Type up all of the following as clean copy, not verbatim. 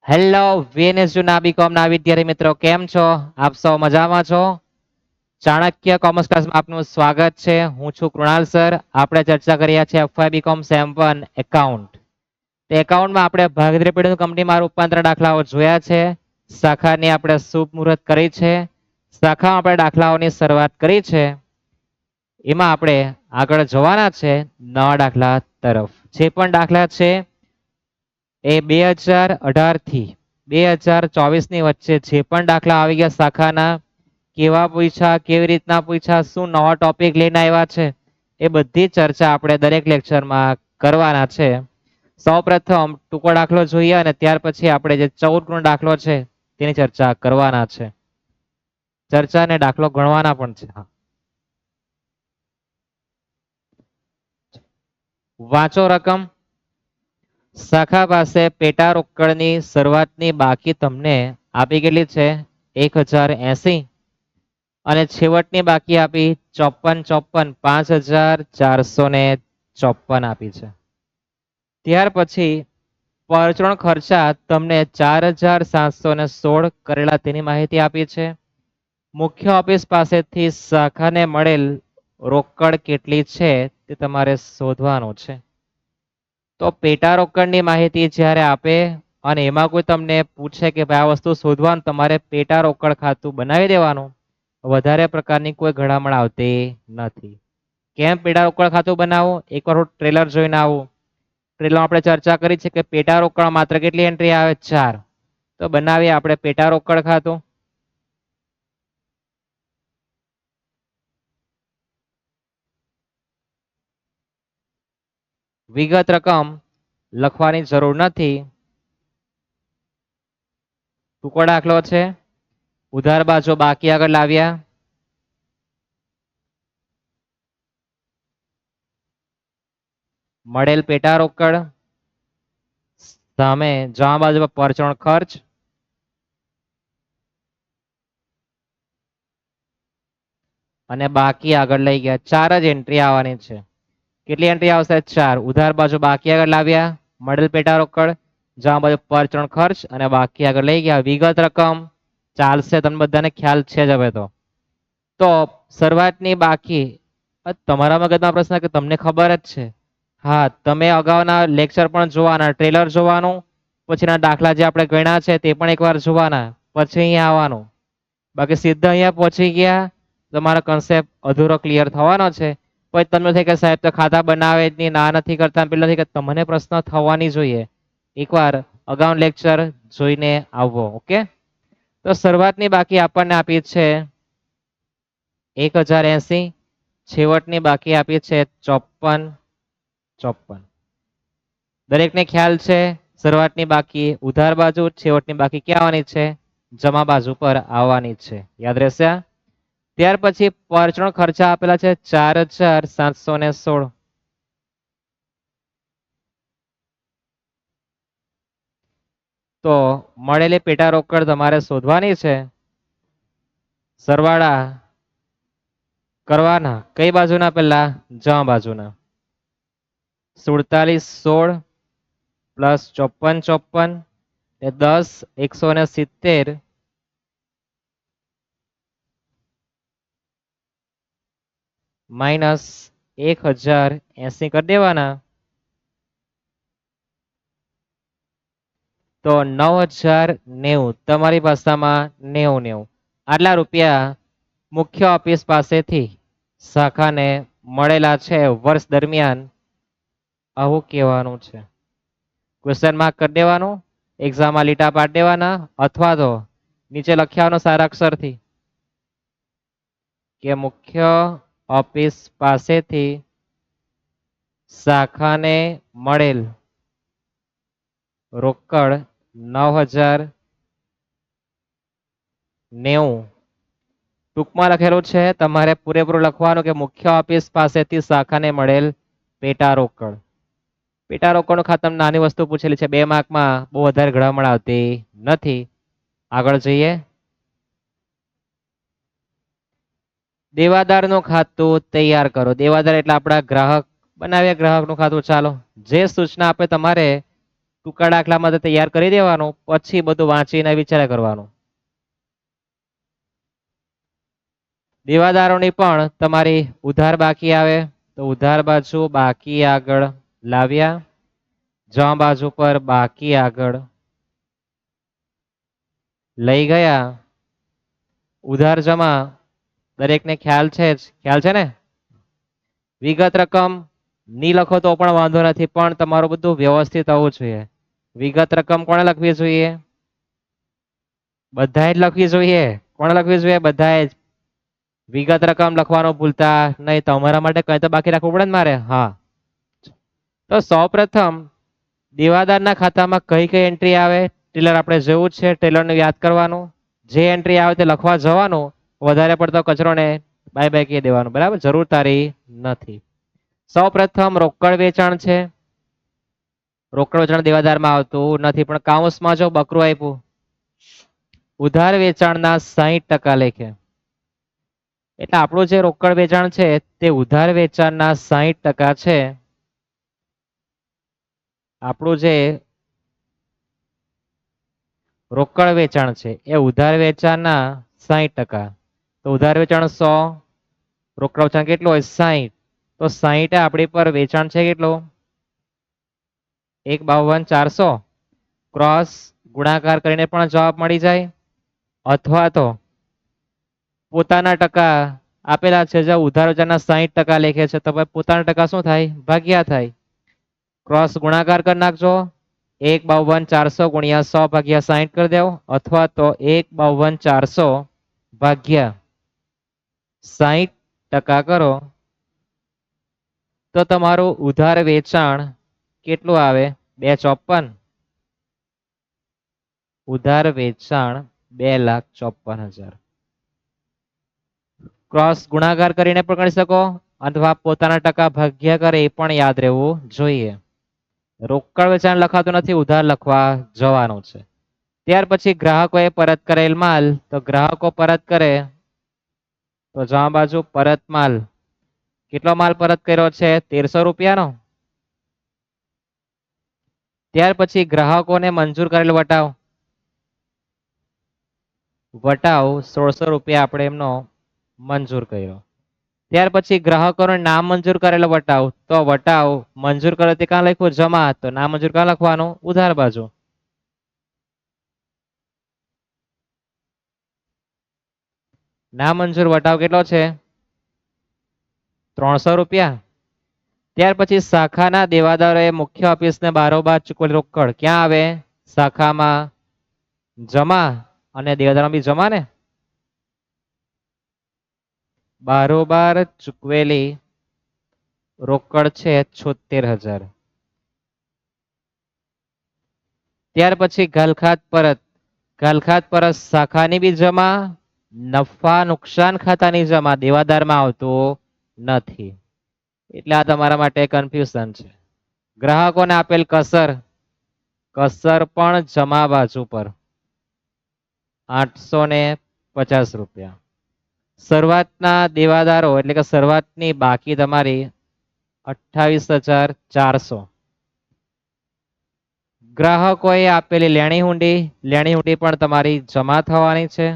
Hello વીએનએસયુ ના બીકોમના વિદ્યાર્થી મિત્રો કેમ છો? આપ સૌ મજામાં છો? ચાણક્ય કોમર્સ ક્લાસમાં આપનું સ્વાગત છે. હું છું કૃણાલ સર. આપણે ચર્ચા કર્યા છે એફવાય બીકોમ સેમ 1 એકાઉન્ટ. તે એકાઉન્ટમાં આપણે ભાગીદારી પેઢીનું કંપનીમાં રૂપાંતર દાખલાઓ જોયા છે. શાખાની આપણે શુભ મુહૂર્ત કરી છે. શાખામાં આપણે દાખલાઓની શરૂઆત કરી છે. એમાં આપણે આગળ જવાના છે નવા દાખલા તરફ. જે પણ દાખલા છે એ 2018 થી 2024 ની વચ્ચે જે પણ દાખલા આવી ગયા શાખાના, કેવા પૂછ્યા, કેવી રીતના પૂછ્યા, શું નવા ટોપિક લઈને આવ્યા છે, એ બધી ચર્ચા આપણે દરેક લેક્ચરમાં કરવાના છે. સૌપ્રથમ ટૂંકો દાખલો જોઈએ અને ત્યાર પછી આપણે જે 14 ગુણ દાખલો છે તેની ચર્ચા કરવાના છે. ચર્ચા અને દાખલો ગણવાના પણ છે. વાંચો રકમ. શાખા પાસે પેટા રોકડની શરૂઆતની બાકી તમને આપી કેટલી છે? 1080 અને છેવટની બાકી આપી 5454 આપી છે. ત્યાર પછી પરચુરણ ખર્ચા તમને 4716 કરેલા તેની માહિતી આપી છે. મુખ્ય ઓફિસ પાસેથી શાખાને મળેલ રોકડ કેટલી છે તે તમારે શોધવાનું છે. તો પેટા રોકડની માહિતી જ્યારે આપે અને એમાં કોઈ તમને પૂછે કે ભાઈ આ વસ્તુ શોધવાનું, તમારે પેટા રોકડ ખાતું બનાવી દેવાનું. વધારે પ્રકારની કોઈ ઘડામણ આવતી નથી. કેમ પેટા રોકડ ખાતું બનાવવું? એકવાર હું ટ્રેલર જોઈને આવું. ટ્રેલરમાં આપણે ચર્ચા કરી છે કે પેટા રોકડ માત્ર કેટલી એન્ટ્રી આવે? 4. તો બનાવીએ આપણે પેટા રોકડ ખાતું. વિગત રકમ લખવાની જરૂર નથી. ટૂંકો દાખલો છે. ઉધાર બાજુ બાકી આગળ લાવ્યા. મળેલ પેટા રોકડ સામે જમા બાજુ પર પરચુરણ ખર્ચ અને બાકી આગળ લઈ ગયા. 4 જ એન્ટ્રી આવવાની છે. કેટલી એન્ટ્રી આવશે? 4. ઉધાર બાજુ બાકી આગળ લાવ્યા, મળેલ પેટા રોકડ, જમા બાજુ પરચુરણ ખર્ચ અને બાકી આગળ લઈ ગયા. વિગત રકમ ચાલશે, તમને બધાને ખ્યાલ છે જ. હવે તો શરૂઆતની બાકી તમારા મગજમાં પ્રશ્ન કે તમને ખબર જ છે. હા, તમે અગાઉના લેક્ચર પણ જોવાના, ટ્રેલર જોવાનું, પછીના દાખલા જે આપણે ગણ્યા છે તે પણ એકવાર જોવાના, પછી અહીંયા આવવાનું. બાકી સીધા અહીંયા પહોંચી ગયા તમારો કન્સેપ્ટ અધૂરો ક્લિયર થવાનો છે. પછી તમને થાય કે સાહેબ તો ખાતા બનાવે જ નહીં, ના નથી કરતા, પેલા નથી કરતા. તમને પ્રશ્ન થવાની જોઈએ. એકવાર અગાઉ લેક્ચર જોઈને આવવો. ઓકે. તો શરૂઆતની બાકી આપણને આપી છે 1080, છેવટની બાકી આપી છે 54. દરેકને ખ્યાલ છે શરૂઆતની બાકી ઉધાર બાજુ, છેવટની બાકી ક્યાં આવવાની છે? જમા બાજુ પર આવવાની છે. યાદ રહેશે? ત્યાર પછી પરચુરણ ખર્ચા આપેલા છે 4716. તો મળેલી પેટા રોકડ તમારે શોધવાની છે. સરવાળા કરવાના કઈ બાજુના? પહેલા જમા બાજુના. 4716 પ્લસ 5454 એ 10 170 માઇનસ 1080 કરી દેવાના. તો 9090 તમારી ભાષામાં 90. આટલા રૂપિયા મુખ્ય ઓફિસ પાસેથી શાખાને મળેલા છે વર્ષ દરમિયાન. આવું કહેવાનું છે. ક્વેશ્ચન માર્ક કરી દેવાનું, એક્ઝામમાં લીટા પાડી દેવાના, અથવા તો નીચે લખ્યાનો સારા અક્ષરથી કે મુખ્ય ઓફિસ પાસેથી શાખાને મળેલ રોકડ 9090. ટૂંકમાં લખેલું છે, તમારે પૂરેપૂરું લખવાનું કે મુખ્ય ઓફિસ પાસેથી શાખાને મળેલ પેટા રોકડ. પેટા રોકડનું ખાતમ નાની વસ્તુ પૂછેલી છે, 2 માર્કમાં બહુ વધારે ઘડામણ આવતી નથી. આગળ જઈએ. દેવાદારનું ખાતું તૈયાર કરો. દેવાદાર એટલે આપણા ગ્રાહક. બનાવ્યા ગ્રાહકનું ખાતું. ચાલો, જે સૂચના આપે તમારે ટૂંકા દાખલામાં તો તૈયાર કરી દેવાનું, પછી બધું વાંચીને વિચાર કરવાનું. દેવાદારોની પણ તમારી ઉધાર બાકી આવે તો ઉધાર બાજુ બાકી આગળ લાવ્યા, જમા બાજુ પર બાકી આગળ લઈ ગયા, ઉધાર જમા દરેકને ખ્યાલ છે જ, ખ્યાલ છે ને. વિગત રકમ ની લખો તો પણ વાંધો નથી, પણ તમારું બધું વ્યવસ્થિત હોવું જોઈએ. વિગત રકમ કોણે લખવી જોઈએ? બધાએ જ લખવી જોઈએ. કોણે લખવી જોઈએ? બધાએ જ. વિગત રકમ લખવાનું ભૂલતા નહીં. તમારા માટે કઈ તો બાકી રાખવું પડે ને મારે. હા, તો સૌપ્રથમ દેવાદારના ખાતામાં કઈ કઈ એન્ટ્રી આવે ટેલર આપણે જોવું છે. ટેલરને યાદ કરવાનું, જે એન્ટ્રી આવે તે લખવા જવાનું, વધારે પડતો કચરો ને બાય બાય કહી દેવાનું. બરાબર, જરૂર તારી નથી. સૌપ્રથમ રોકડ વેચાણ છે. રોકડ વેચાણ દેવાદારમાં આવતું નથી, પણ કાઉન્સમાં જો બકરું આપ્યું, ઉધાર વેચાણના 60% લેખે, એટલે આપણું જે રોકડ વેચાણ છે તે ઉધાર વેચાણના 60% છે. આપણું જે રોકડ વેચાણ છે એ ઉધાર વેચાણના 60%. તો ઉધાર વેચાણ 100, રોકડ વેચાણ કેટલું હોય? 60. તો 60 આપણી પર વેચાણ છે કેટલું? 1,52,400. ક્રોસ ગુણાકાર કરીને પણ જવાબ મળી જાય, અથવા તો પોતાના ટકા આપેલા છે, જે ઉધાર વેચાણના 60% લેખે છે, તો પોતાના ટકા શું થાય? ભાગ્યા થાય. ક્રોસ ગુણાકાર કરી નાખજો. 1,52,400 ગુણ્યા 100 ભાગ્યા 60 કરી દેવો, અથવા તો 1,52,400 ભાગ્યા 60% કરો તો તમારું ઉધાર વેચાણ કેટલું આવે? 254. ઉધાર વેચાણ 2,54,000. ક્રોસ ગુણાકાર કરીને પણ કરી શકો, અથવા પોતાના ટકા ભાગ્યા કરે એ પણ યાદ રહેવું જોઈએ. રોકડ વેચાણ લખાતું નથી, ઉધાર લખવા જવાનું છે. ત્યાર પછી ગ્રાહકોએ પરત કરેલ માલ, તો ગ્રાહકો પરત કરે તો જમા બાજુ પરત માલ. કેટલો માલ પરત કર્યો છે? 1300 રૂપિયાનો. ત્યાર પછી ગ્રાહકોને મંજૂર કરેલ વટાવ, વટાવ 1600 રૂપિયા આપણે એમનો મંજૂર કર્યો. ત્યાર પછી ગ્રાહકોને નામ મંજૂર કરેલો વટાવ, તો વટાવ મંજૂર કર્યો તે ક્યાં લખ્યું? જમા. તો નામ મંજૂર ક્યાં લખવાનું? ઉધાર બાજુ. નામ મંજૂર વટાવ કેટલો છે? 300 રૂપિયા. ત્યાર પછી શાખાના દેવાદારોએ મુખ્ય ઓફિસને બારોબાર ચૂકવેલ રોકડ ક્યાં આવે? શાખામાં જમા, અને દેવાદારો બી જમા ને. બારોબાર ચૂકવેલી રોકડ છે 76,000. ત્યાર પછી ઘાલખાત પરત, ઘાલખાત પરત શાખાની બી જમા, નફા નુકસાન ખાતાની જમા દેવાદારમાં આવતું નથી. એટલે આ તમારા માટે કન્ફ્યુઝન છે. ગ્રાહકોને આપેલ કસર, કસર પણ જમા બાજુ પર 850 રૂપિયા. શરૂઆતના દેવાદારો એટલે કે શરૂઆતની બાકી તમારી 28,400. ગ્રાહકોએ આપેલી લેણી હુંડી, લેણી હુંડી પણ તમારી જમા થવાની છે.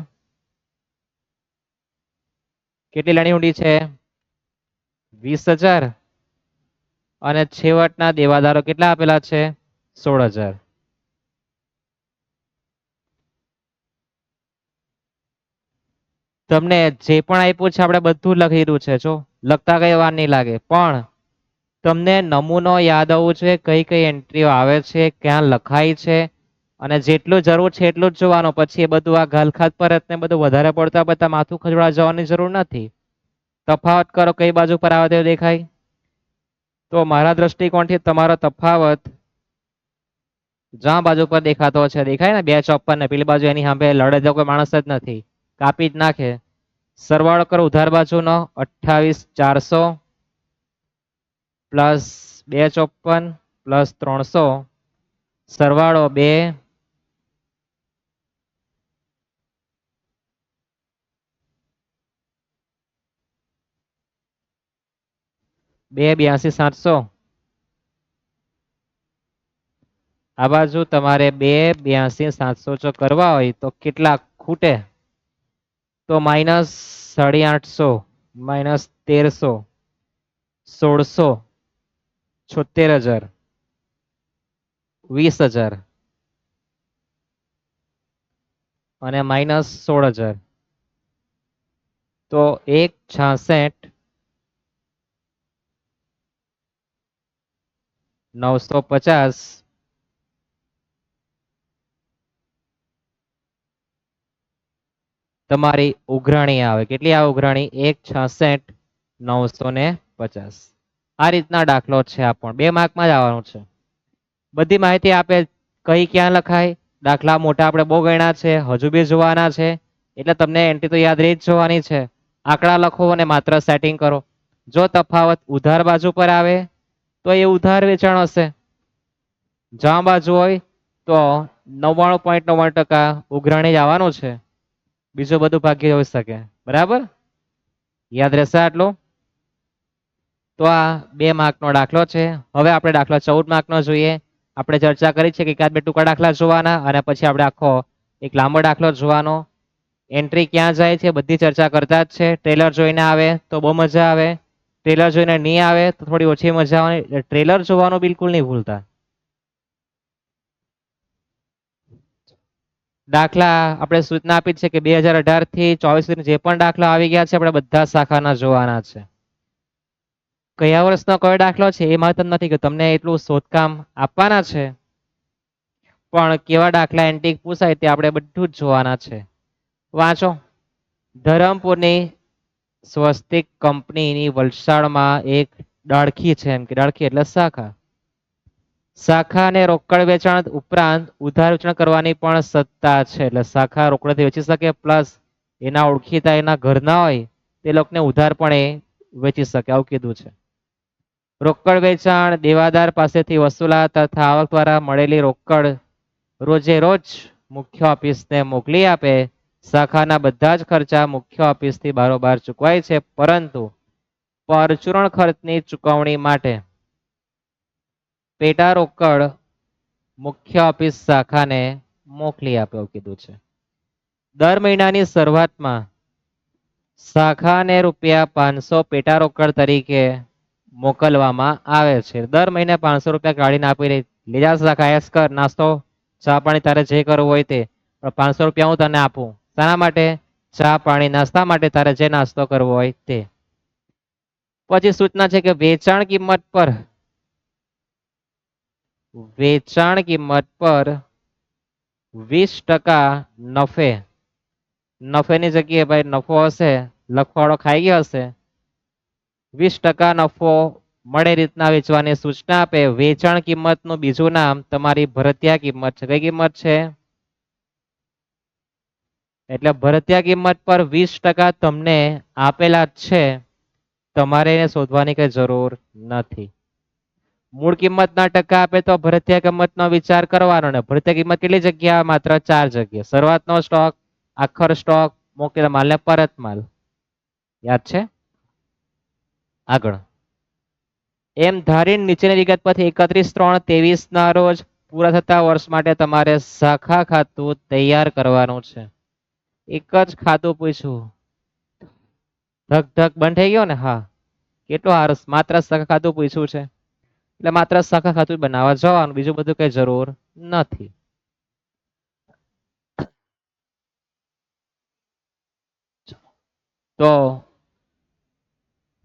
કેટલી લેણી હુંડી છે? 20,000. અને છેવટના દેવાદારો કેટલા આપેલા છે? 16,000. તમને જે પણ આપ્યું છે આપણે બધું લખી રહ્યું છે. જો લખતા કઈ વાર નહીં લાગે, પણ તમને નમૂનો યાદ આવવું છે, કઈ કઈ એન્ટ્રીઓ આવે છે, ક્યાં લખાય છે, અને જેટલું જરૂર છે એટલું જ જોવાનું. પછી એ બધું આ ઘાલખાત પરત ને બધું વધારે પડતા બધા માથું ખજવાડા જવાની જરૂર નથી. તફાવત કરો કઈ બાજુ પર આવે તે દેખાય. તો મારા દ્રષ્ટિકોણથી તમારો તફાવત જ્યાં બાજુ પર દેખાતો છે, દેખાય ને 254 ને પેલી બાજુ એની સામે લડે તો કોઈ માણસ જ નથી, કાપી જ નાખે. સરવાળો કરો ઉધાર બાજુનો 28,400 પ્લસ 254 પ્લસ 300, સરવાળો 2, 82,700. આ બાજુ તમારે 2 82 700 કરવા હોય તો કેટલા ખૂટે? તો -850, -1300, 1600, 76000, 20000 અને -16000. તો 166 950 તમારી ઉઘરાણી આવે. કેટલી આવે ઉઘરાણી? 166 950. આ રીતના દાખલો છે. આ પણ 2 માર્કમાં જ આવવાનું છે. બધી માહિતી આપે કઈ ક્યાં લખાય. દાખલા મોટા આપણે બહુ ગણ્યા છે, હજુ બી જોવાના છે, એટલે તમને એન્ટ્રી તો યાદ રહી જ જોવાની છે. આંકડા લખો અને માત્ર સેટિંગ કરો. જો તફાવત ઉધાર બાજુ પર આવે તો એ ઉધાર વેચાણ હશે. જમા બાજુ હોય તો 99.99% ઉઘરાણી જ આવવાનું છે. બીજું બધું ભાગ્ય હોઈ શકે. બરાબર, યાદ રહેશે આટલું? તો આ 2 માર્કનો દાખલો છે. હવે આપણે દાખલો 14 માર્કનો જોઈએ. આપણે ચર્ચા કરી છે કે એકાદ બે ટૂંકા દાખલા જોવાના અને પછી આપણે આખો એક લાંબો દાખલો જોવાનો. એન્ટ્રી ક્યાં જાય છે બધી ચર્ચા કરતા જ છે. ટ્રેલર જોઈને આવે તો બહુ મજા આવે, ટ્રેલર જોઈને નહીં આવે તો થોડી ઓછી મજા આવે. ટ્રેલર જોવાનું બિલકુલ નહીં ભૂલતા. દાખલા આપણે સૂચના આપી છે કે 2018 થી 24 સુધી જે પણ દાખલા આવી ગયા છે આપણે બધા શાખાના જોવાના છે. કયા વર્ષનો કયો દાખલો છે એ મહત્વ નથી, કે તમને એટલું શોધકામ આપવાના છે, પણ કેવા દાખલા એન્ટિક પૂછાય તે આપણે બધું જ જોવાના છે. વાંચો. ધરમપુરની સ્વસ્તિક કંપનીની વલસાડમાં એક ડાળખી છે. એમ કે ડાળખી એટલે શાખા. શાખા અને રોકડ વેચાણ ઉપરાંત ઉધાર વેચાણ કરવાની પણ સત્તા છે. એટલે શાખા રોકડથી વેચી શકે, પ્લસ એના ઓળખીતા એના ઘરના હોય તે લોકોને ઉધાર પણ એ વેચી શકે, આવું કીધું છે. રોકડ વેચાણ દેવાદાર પાસેથી વસૂલાત તથા આવક દ્વારા મળેલી રોકડ રોજે રોજ મુખ્ય ઓફિસને મોકલી આપે. શાખાના બધા જ ખર્ચા મુખ્ય ઓફિસથી બારોબાર ચૂકવાય છે, પરંતુ પરચુરણ ખર્ચની ચૂકવણી માટે પેટા રોકડ મુખ્ય ઓફિસ શાખાને મોકલી આપે, એવું કીધું છે. દર મહિનાની શરૂઆતમાં શાખાને ₹500 પેટા રોકડ તરીકે મોકલવામાં આવે છે. દર મહિને ₹500 કાઢીને આપી લીધા શાખા એસ કર, નાસ્તો ચા પાણી તારે જે કરવું હોય તે, પણ ₹500 હું તને આપું. શાના માટે? ચા પાણી નાસ્તા માટે, તારે જે નાસ્તો કરવો હોય તે. પછી સૂચના છે કે વેચાણ કિંમત પર વેચાણ કિંમત પર 20% નફે, નફેની જગ્યાએ ભાઈ નફો હશે, લખવાળો ખાઈ ગયો હશે, 20% નફો મળે રીતના વેચવાની સૂચના આપે. વેચાણ કિંમતનું બીજું નામ તમારી ભરતિયા કિંમત છે. કઈ કિંમત છે? એટલે ભરતિયા કિંમત પર 20% તમને આપેલા છે, તમારે એને શોધવાની કઈ જરૂર નથી. મૂળ કિંમતના ટકા આપે તો ભરતિયા કિંમતનો વિચાર કરવાનો, ને ભરતિયા કિંમત કેટલી જગ્યા? માત્ર 4 જગ્યા. શરૂઆતનો સ્ટોક, આખર સ્ટોક, મોકેલ માલ ને પરત માલ. યાદ છે? આગળ. એમ ધારીને નીચેની વિગત પરથી 31/3/23 ના રોજ પૂરા થતા વર્ષ માટે તમારે શાખા ખાતું તૈયાર કરવાનું છે. એક જ ખાતું પૂછ્યું, ધક ધક બંધ થઈ ગયો ને? હા, કેટલો આરસ, માત્ર શાખા ખાતું પૂછ્યું છે એટલે માત્ર શાખા ખાતું બનાવવા જવાનું, બીજું બધું કઈ જરૂર નથી. તો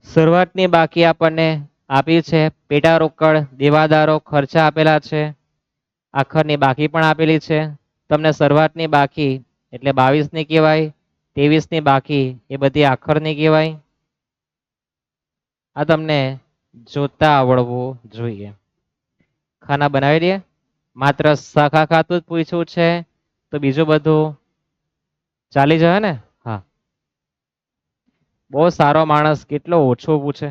શરૂઆતની બાકી આપણને આપી છે, પેટા રોકડ દેવાદારો ખર્ચા આપેલા છે, આખરની બાકી પણ આપેલી છે. તમને શરૂઆતની બાકી એટલે 22 ની કહેવાય, 23 ની બાકી એ બધી આખરની કહેવાય. આ તમને જોતા આવડવું જોઈએ. ખાના બનાવી દે. માત્ર શાખા ખાતું જ પૂછ્યું છે તો બીજું બધું ચાલી જાય ને? હા, બહુ સારો માણસ કેટલો ઓછો પૂછે.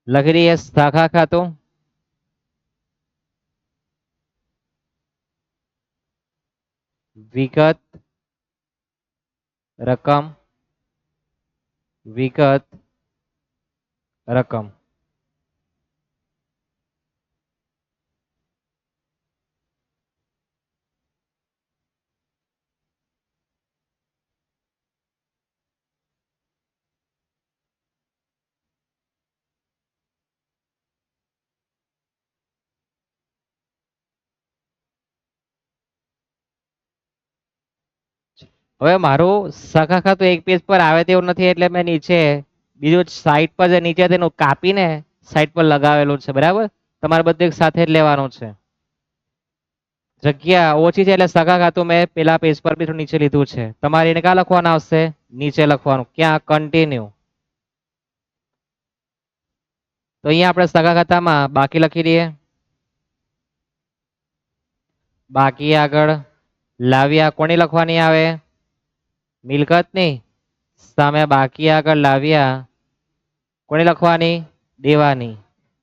લખી દઈએ શાખા ખાતું, વિગત રકમ, વિગત રકમ. હવે મારું શાખા ખાતું એક પેજ પર આવે તેવું નથી એટલે મેં નીચે બીજું સાઈડ પર જે નીચે તેનું કાપીને સાઈડ પર લગાવેલું છે, બરાબર. તમારે બધું એક સાથે જ લેવાનું છે. જગ્યા ઓછી છે એટલે શાખા ખાતું મેં પેલા પેજ પર બી થોડું નીચે લીધું છે. તમારે એને ક્યાં લખવાનું આવશે? નીચે લખવાનું. ક્યાં? કન્ટિન્યુ. તો અહીંયા આપણે શાખા ખાતામાં બાકી લખી દઈએ. બાકી આગળ લાવ્યા કોની લખવાની આવે? મિલકતની. સામે બાકી આગળ લાવ્યા કોની લખવાની? દેવાની.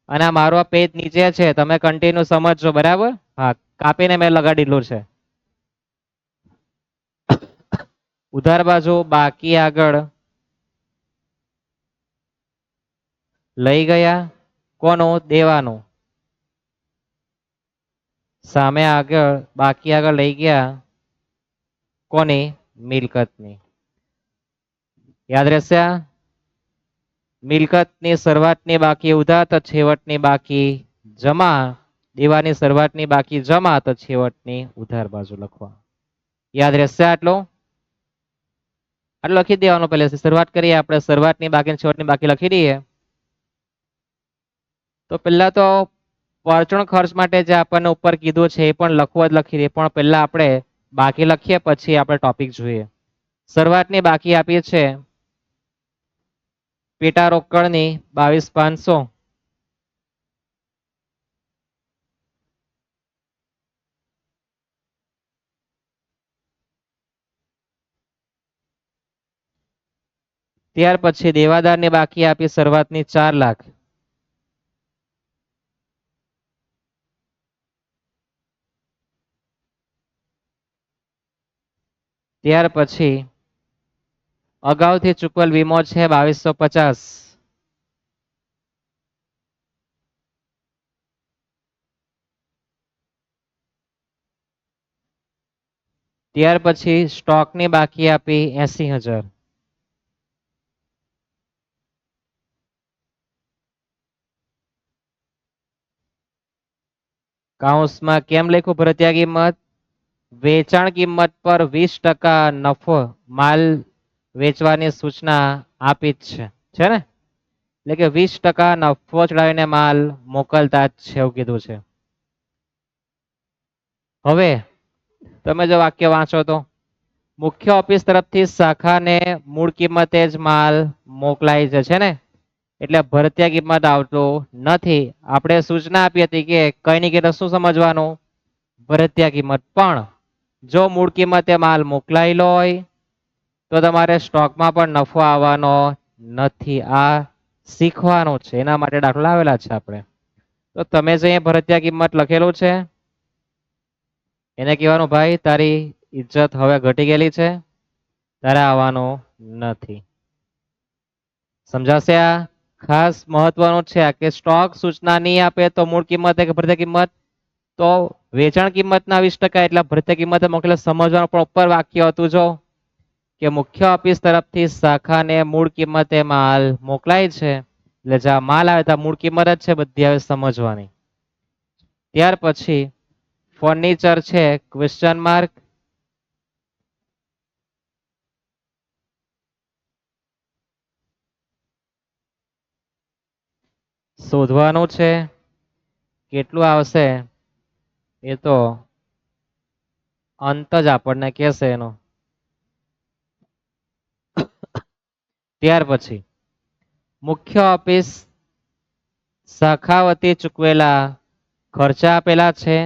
અને આ મારો આ પેજ નીચે છે, તમે કન્ટિન્યુ સમજજો, બરાબર. હા, કાપીને મેં લગાડેલું છે. ઉધાર બાજુ બાકી આગળ લઈ ગયા કોનું? દેવાનું. સામે આગળ બાકી આગળ લઈ ગયા કોની? મિલકતની. યાદ રહેશે? મિલકતની શરૂઆતની બાકી ઉધાર તો છેવટની બાકી જમા. દેવાની શરૂઆતની બાકી જમા તો છેવટની ઉધાર બાજુ લખવા. યાદ રહેશે આટલું? આટલું લખી દેવાનું. પહેલે શરૂઆત કરીએ આપણે. શરૂઆતની બાકી છેવટની બાકી લખી દઈએ. તો પહેલા તો પરચુરણ ખર્ચ માટે જે આપણને ઉપર કીધું છે એ પણ લખવું જ લખી દઈએ, પણ પહેલા આપણે બાકી લખીએ પછી આપણે ટોપિક જોઈએ. શરૂઆતની બાકી આપી છે પેટા રોકડની 22,500. ત્યાર પછી દેવાદારની બાકી આપી શરૂઆતની 4 લાખ. ત્યાર પછી અગાઉથી ચૂકવેલ વીમો છે 2250. ત્યાર પછી સ્ટોકની બાકી આપી 80,000. કાઉન્સમાં કેમ લખ્યું ભરતિયા કિંમત? વેચાણ કિંમત પર 20% નફો માલ વેચવાની સૂચના આપી જ છે ને, એટલે કે 20% નફો ચડાવીને માલ મોકલતા જ છે એવું કીધું છે. હવે તમે જો વાક્ય વાંચો તો મુખ્ય ઓફિસ તરફથી શાખાને મૂળ કિંમતે જ માલ મોકલાય છે ને, એટલે ભરતિયા કિંમત આવતું નથી. આપણે સૂચના આપી હતી કે કઈ ની કે શું સમજવાનું? ભરતિયા કિંમત. પણ જો મૂળ કિંમતે માલ મોકલાયેલો હોય તો તમારે સ્ટોકમાં પણ નફો આવવાનો નથી. આ શીખવાનું છે, એના માટે દાખલા આવેલા છે આપણે. તો તમે જે અહીંયા ભરતિયા કિંમત લખેલું છે એને કહેવાનું ભાઈ તારી ઇજ્જત હવે ઘટી ગયેલી છે, તારે આવવાનું નથી. સમજાશે? આ ખાસ મહત્વનું છે કે સ્ટોક સૂચના નહીં આપે તો મૂળ કિંમત કે ભરતિયા કિંમત, તો વેચાણ કિંમતના 20% એટલે ભરતિયા કિંમતે મોકલે. સમજવાનું પણ ઉપર વાક્ય હતું જો કે મુખ્ય ઓફિસ તરફથી શાખાને મૂળ કિંમતે માલ મોકલાય છે, એટલે જ્યાં માલ આવે ત્યાં મૂળ કિંમત જ છે બધી હવે સમજવાની. ત્યાર પછી ફર્નિચર છે ક્વેશ્ચન માર્ક. શોધવાનું છે કેટલું આવશે એ તો અંત જ આપણને કહેશે એનો. ત્યાર પછી મુખ્ય ઓફિસ શાખા વતી ચૂકવેલા ખર્ચા આપેલા છે,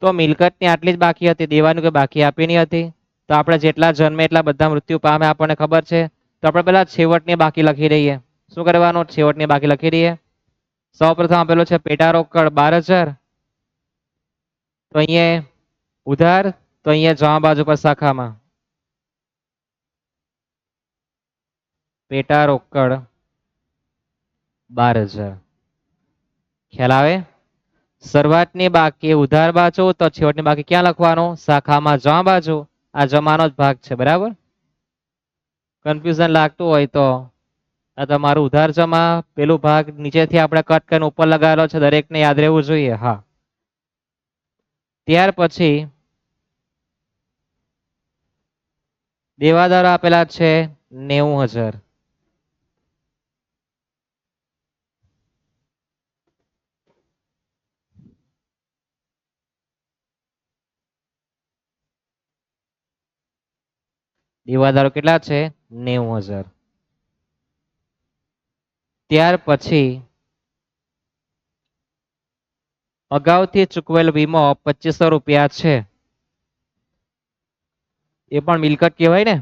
તો મિલકતની આટલી જ બાકી હતી, દેવાનું કે બાકી આપી નહીં હતી. તો આપણે જેટલા જન્મે એટલા બધા મૃત્યુ પામે આપણને ખબર છે, તો આપણે પેલા છેવટની બાકી લખી દઈએ. શું કરવાનું? છેવટની બાકી લખી દઈએ. સૌપ્રથમ આપેલો છે પેટા રોકડ 12,000, તો અહીંયા ઉધાર, તો અહીંયા જમા બાજુ પર શાખામાં પેટા રોકડ 12,000. ખ્યાલ આવે? શરૂઆતની બાકી ઉધાર બાજુ, તો છેવટની બાકી ક્યાં લખવાનું? શાખામાં જમા બાજુ. આ જમાનો જ ભાગ છે, બરાબર. કન્ફ્યુઝન લાગતું હોય તો આ તમારું ઉધાર જમા, પેલું ભાગ નીચેથી આપણે કટ કરીને ઉપર લગાવેલો છે, દરેકને યાદ રહેવું જોઈએ. હા, ત્યાર પછી દેવાદારો આપેલા છે 90,000. દેવાદારો કેટલા છે? 90,000. ત્યાર પછી અગાઉથી ચૂકવેલ વીમો 2500 રૂપિયા છે, એ પણ મિલકત કહેવાય ને.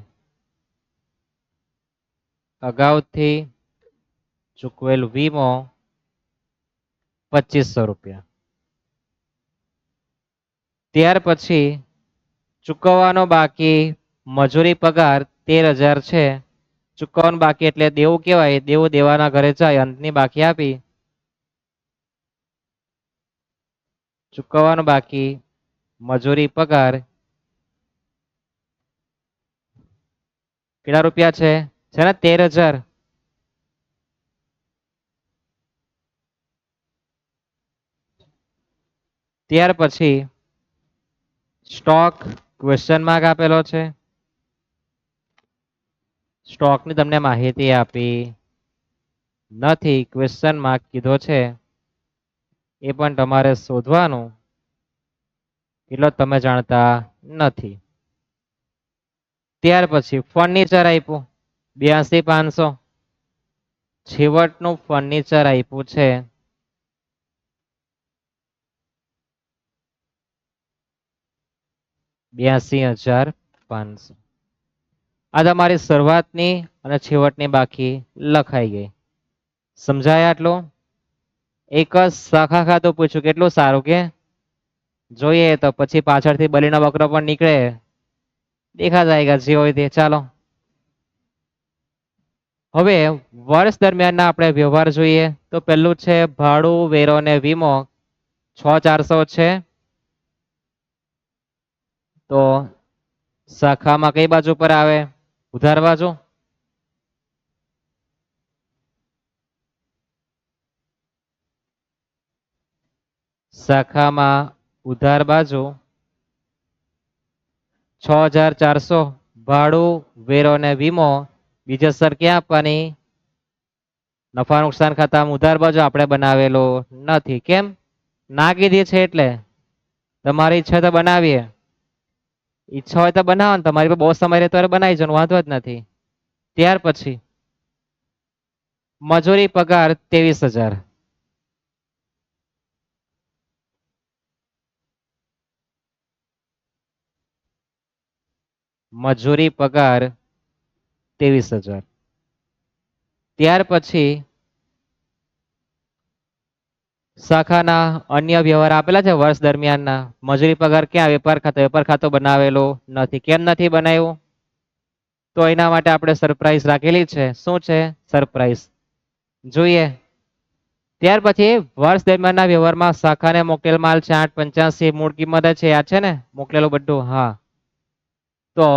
અગાઉથી ચૂકવેલ વીમો 2500 રૂપિયા. ત્યાર પછી ચૂકવવાનો બાકી મજૂરી પગાર 13,000 છે. ચૂકવવાનું બાકી એટલે દેવું કહેવાય. દેવું દેવાના ઘરે જાય, અંતની બાકી આપી. ચૂકવવાનું બાકી મજૂરી પગાર કેટલા રૂપિયા છે? ને 13,000. ત્યાર પછી સ્ટોક ક્વેશ્ચન માર્ક આપેલો છે. સ્ટોકની તમને માહિતી આપી નથી, ક્વેશ્ચન માર્ક કીધો છે. એ પણ તમારે શોધવાનું, એટલો તમે જાણતા નથી. ત્યાર પછી ફર્નિચર આપ્યું 82,500. છેવટનું ફર્નિચર આપ્યું છે 82,500. આ તમારી શરૂઆતની અને છેવટની બાકી લખાઈ ગઈ. સમજાય આટલું? એક જ શાખા ખાતું પૂછ્યું, કેટલું સારું કે જોઈએ તો પછી પાછળથી બલીનો બકરો પણ નીકળે, દેખા જાયગા જે હોય તે. ચાલો હવે વર્ષ દરમિયાન આપણે વ્યવહાર જોઈએ. તો પહેલું છે ભાડું, વેરો ને વીમો 6,400 છે. તો શાખામાં કઈ બાજુ પર આવે? ઉધાર બાજુ. શાખામાં ઉધાર બાજુ 6,400. ભાડું, વેરો ને વીમો બીજે સર ક્યાં આપવાની? નફા નુકસાન ખાતામાં ઉધાર બાજુ આપણે બનાવેલો નથી. કેમ? ના કીધી છે એટલે. તમારી ઈચ્છા તો બનાવીએ, ઈચ્છા હોય તો બનાવો ને, તમારી પર બહુ સમય રહેતો બનાવી જવાનું, વાંધો જ નથી. ત્યાર પછી મજૂરી પગાર 23,000. મજૂરી પગાર 23,000. ત્યાર પછી શાખાના અન્ય વ્યવહાર આપેલા છે વર્ષ દરમિયાનના. મજૂરી પગાર ક્યાં? વેપાર ખાતો. વેપાર ખાતો બનાવેલો નથી. કેમ નથી બનાવ્યું? તો એના માટે આપણે સરપ્રાઈઝ રાખેલી છે. શું છે? સરપ્રાઈઝ. જોઈએ. ત્યાર પછી વર્ષ દરમિયાનના વ્યવહારમાં શાખાને મોકલેલ માલ છે 8,85. મૂળ કિંમત છે, યાદ છે ને મોકલેલું બધું? હા. તો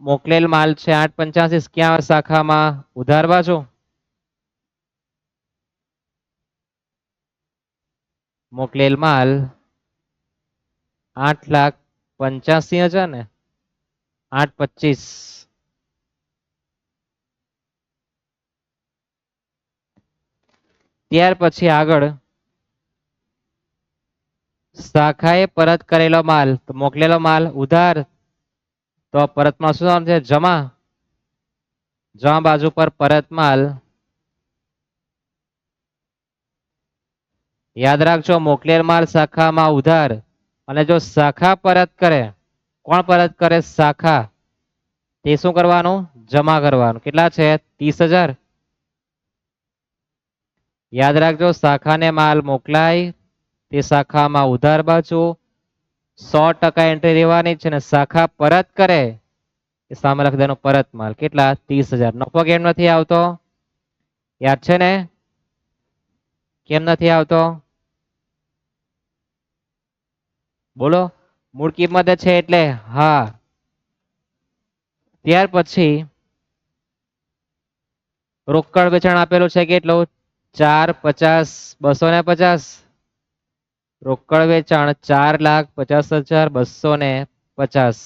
મોકલેલ માલ છે 8,85. ક્યાં? શાખામાં ઉધાર બાજુ. મોકલેલ માલ 8,85,000 ને 8,25. ત્યાર પછી આગળ શાખાએ પરત કરેલો માલ, તો મોકલેલો માલ ઉધાર, તો પરતમાં શું નામ છે? જમા. જમા બાજુ પર પરત માલ. યાદ રાખજો, મોકલેલ માલ શાખામાં ઉધાર, અને જો શાખા પરત કરે, કોણ પરત કરે? શાખા. તે શું કરવાનું? જમા કરવાનું. કેટલા છે? 30,000. યાદ રાખજો, શાખાને માલ મોકલાય તે શાખામાં ઉધાર બાજુ 100% એન્ટ્રી રહેવાની છે, ને શાખા પરત કરે એ સામે લખી દેવાનો પરત માલ. કેટલા? 30,000. નફો કેમ નથી આવતો? યાદ છે ને? કેમ નથી આવતો? બોલો. મૂળ કિંમત છે એટલે હા. ત્યાર પછી રોકડ વેચાણ આપેલું છે કેટલું? 450, 250. રોકડ વેચાણ 4,50,250.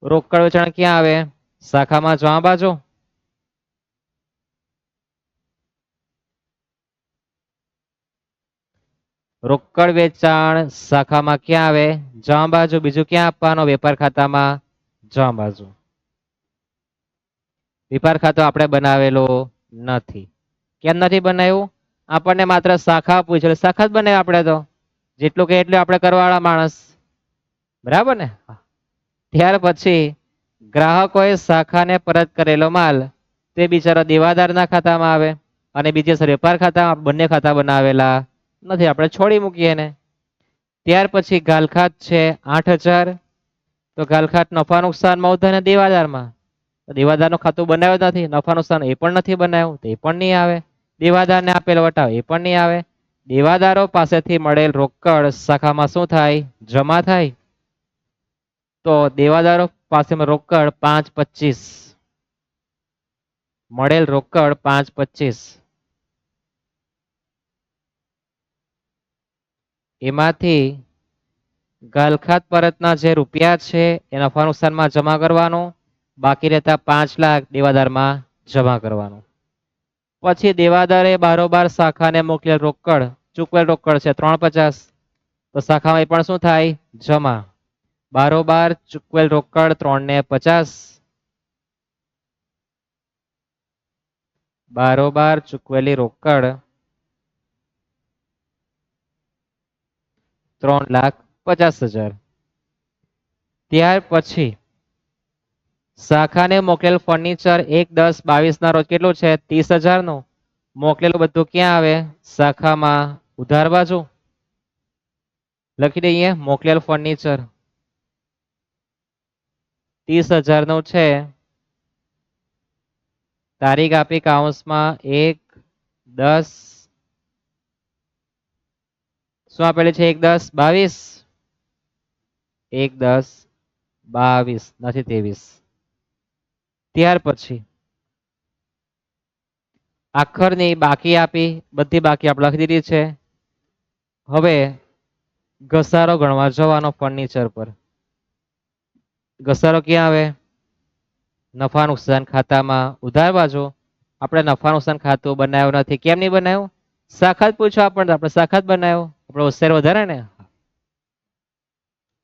રોકડ વેચાણ ક્યાં આવે? શાખામાં જમા બાજુ. રોકડ વેચાણ શાખામાં ક્યાં આવે? જમા બાજુ. બીજું ક્યાં આપવાનો? વેપાર ખાતામાં જમા બાજુ. વેપાર ખાતું આપણે બનાવેલું નથી. કેમ નથી બનાવ્યું? આપણને માત્ર શાખા પૂછે, શાખા જ બનાવી આપણે તો. જેટલું કે એટલું આપણે કરવાવાળા માણસ, બરાબર ને? ત્યાર પછી ગ્રાહકોએ શાખાને પરત કરેલો માલ તે બિચારા દેવાદારના ખાતામાં આવે, અને બીજે વેપાર ખાતા, બંને ખાતા બનાવેલા નથી, આપણે છોડી મૂકીએ ને. ત્યાર પછી ગાલખાત છે 8,000. તો ગાલખાત નફા નુકસાનમાં ઉધાર ને દેવાદારમાં. દેવાદારનું ખાતું બનાવ્યું નથી, નફા નુકસાન એ પણ નથી બનાવ્યું, તે પણ નહીં આવે. દેવાદારને આપેલો વટાવ એ પણ નહીં આવે. દેવાદારો પાસેથી મળેલ રોકડ શાખામાં શું થાય? જમા થાય. તો દેવાદારો પાસેમાં રોકડ 5,25. મળેલ રોકડ 5,25. એમાંથી ગાલખાત પરતના જે રૂપિયા છે એ નફા નુકસાનમાં જમા કરવાનું, બાકી રહેતા 5 લાખ દેવાદારમાં જમા કરવાનું. પછી દેવાદારે બારોબાર શાખાને મોકલેલ રોકડ, ચૂકવેલ રોકડ છે 350. તો શાખામાં એ પણ શું થાય? જમા. બારોબાર ચૂકવેલ રોકડ 350. બારોબાર ચૂકવેલી રોકડ 3,50,000. ત્યાર પછી શાખાને મોકલેલ ફર્નિચર 1/10/22 ના રોજ કેટલું છે? 30,000 નું. મોકલેલું બધું ક્યાં આવે? શાખામાં ઉધાર બાજુ. લખી દઈએ મોકલેલ ફર્નિચર 30,000 નું છે. તારીખ આપી કાઉન્સમાં 1/10. શું આપેલી છે? 1/10/22. 1/10/22 નથી 23. ત્યાર પછી આખરની બાકી આપી, બધી બાકી આપણે લખી દીધી છે. હવે ઘસારો ગણવા જવાનો ફર્નિચર પર. ઘસારો ક્યાં આવે? નફા નુકસાન ખાતામાં ઉધાર બાજુ. આપણે નફા નુકસાન ખાતું બનાવ્યું નથી. કેમ નહીં બનાવ્યું? શાખા જ પૂછો આપણને, આપણે શાખા જ બનાવ્યો. આપણે હોશિયાર વધારે ને.